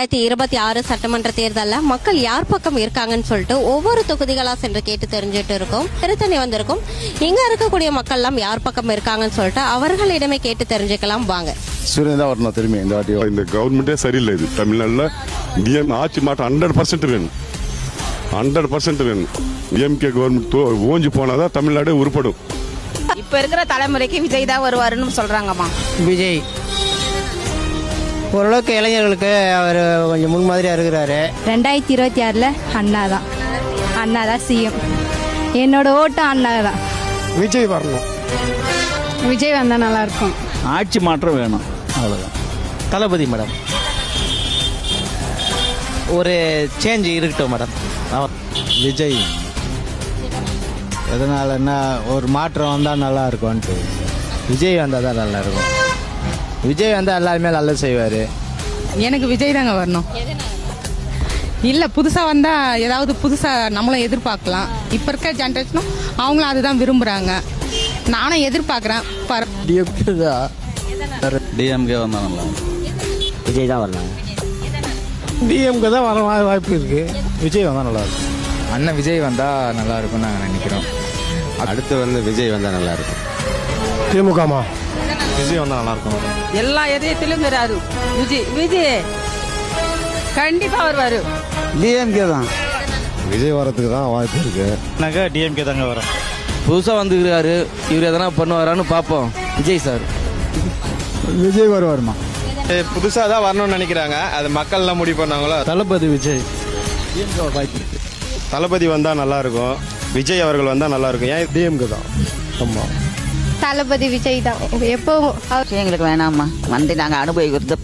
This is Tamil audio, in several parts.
2026 சட்டமன்ற தேர்தலில் மக்கள் யார் பக்கம் இருக்காங்கன்னு சொல்லிட்டு ஒவ்வொரு தொகுதிகளா சென்று கேட்டு தெரிஞ்சுட்டு இருக்கோம். திருத்தணி வந்திருக்கும். இங்க இருக்கக்கூடிய மக்கள் எல்லாம் யார் பக்கம் இருக்காங்கன்னு சொல்லிட்டு அவர்களிடமே கேட்டு தெரிஞ்சுக்கலாம் வாங்க. சூரியன் தான் வரணும் திரும்பி இந்த வாட்டி. இந்த கவர்மெண்டே சரியில்லை. இது தமிழ்நாடுல டிஎம் ஆட்சி மாற்றம் 100% வேணும். 100% வேணும். டிஎம்கே கவர்மெண்ட் ஓஞ்சி போனாதான் தமிழ்நாடு உருப்படும். இப்ப இருக்கிற தலைமுறைக்கு விஜய் தான் வருவாருன்னு சொல்றாங்கம்மா. விஜய் ஓரளவுக்கு இளைஞர்களுக்கு அவர் கொஞ்சம் முன்மாதிரியா இருக்கிறாரு. 2026 அண்ணா தான் சிஎம். என்னோட ஓட்டு அண்ணா தான். விஜய் வரணும். விஜய் வந்தா நல்லா இருக்கும். ஆட்சி மாற்றம் வேணும், அவ்வளவுதான். தளபதி மேடம் ஒரு சேஞ்ச் இருக்கட்டும் மேடம். விஜய் எதனாலன்னா ஒரு மாற்றம் வந்தால் நல்லா இருக்கும்ன்ட்டு. விஜய் வந்தால் தான் நல்லா இருக்கும். விஜய் வந்தால் எல்லாருமே நல்லா செய்வார். எனக்கு விஜய் தாங்க வரணும். இல்லை புதுசாக வந்தால் ஏதாவது புதுசாக நம்மளும் எதிர்பார்க்கலாம். இப்போ இருக்க ஜென்ரேஷனும் அவங்களும் அதுதான் விரும்புகிறாங்க. நானும் எதிர்பார்க்குறேன். டிஎம்கே தான். டிஎம்கே வந்தா நல்லா. விஜய் தான் வரணும். டிஎம்கே தான் வர வாய்ப்பு இருக்கு. விஜய் வந்தால் நல்லா இருக்கும். அண்ணன் விஜய் வந்தால் நல்லா இருக்கும்னு நாங்கள் நினைக்கிறோம். அடுத்து விஜய் வந்தா நல்லா இருக்கும். திமுகமா விஜய் வந்தால் நல்லா இருக்கும். எல்லா எதயத்திலும் விஜய் கண்டிப்பா வருவாரு. டிஎம்கே தான். விஜய் வரதுக்கு தான் வாய்ப்பு இருக்கு. டிஎம்கே தாங்க வரும். புதுசா வந்துருக்காரு, இவர் எதனா பண்ணுவாரான்னு பார்ப்போம். விஜய் சார். விஜய் வருவாருமா. புதுசாக தான் வரணும்னு நினைக்கிறாங்க. அது மக்கள்லாம் முடிவு பண்ணாங்களோ. தளபதி விஜய். தளபதி வந்தா நல்லா இருக்கும். விஜய் அவர்கள் வந்தா நல்லா இருக்கும். ஏன் டிஎம்கே தான். ஆமாம், தளபதி விஜய் தான் எப்பவும். எங்களுக்கு வேணாம்மா, வந்து நாங்க அனுபவிக்கிறது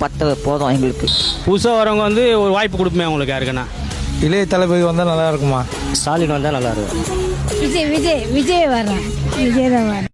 போதும் எங்களுக்கு. புதுசாக வரவங்க வந்து ஒரு வாய்ப்பு கொடுப்போமே அவங்களுக்கு. யாருக்குன்னா இளைய தளபதி வந்தால் நல்லா இருக்குமா. ஸ்டாலின் வந்தால் நல்லா இருக்கும். விஜய் வரணும். விஜய் தான் வரணும்.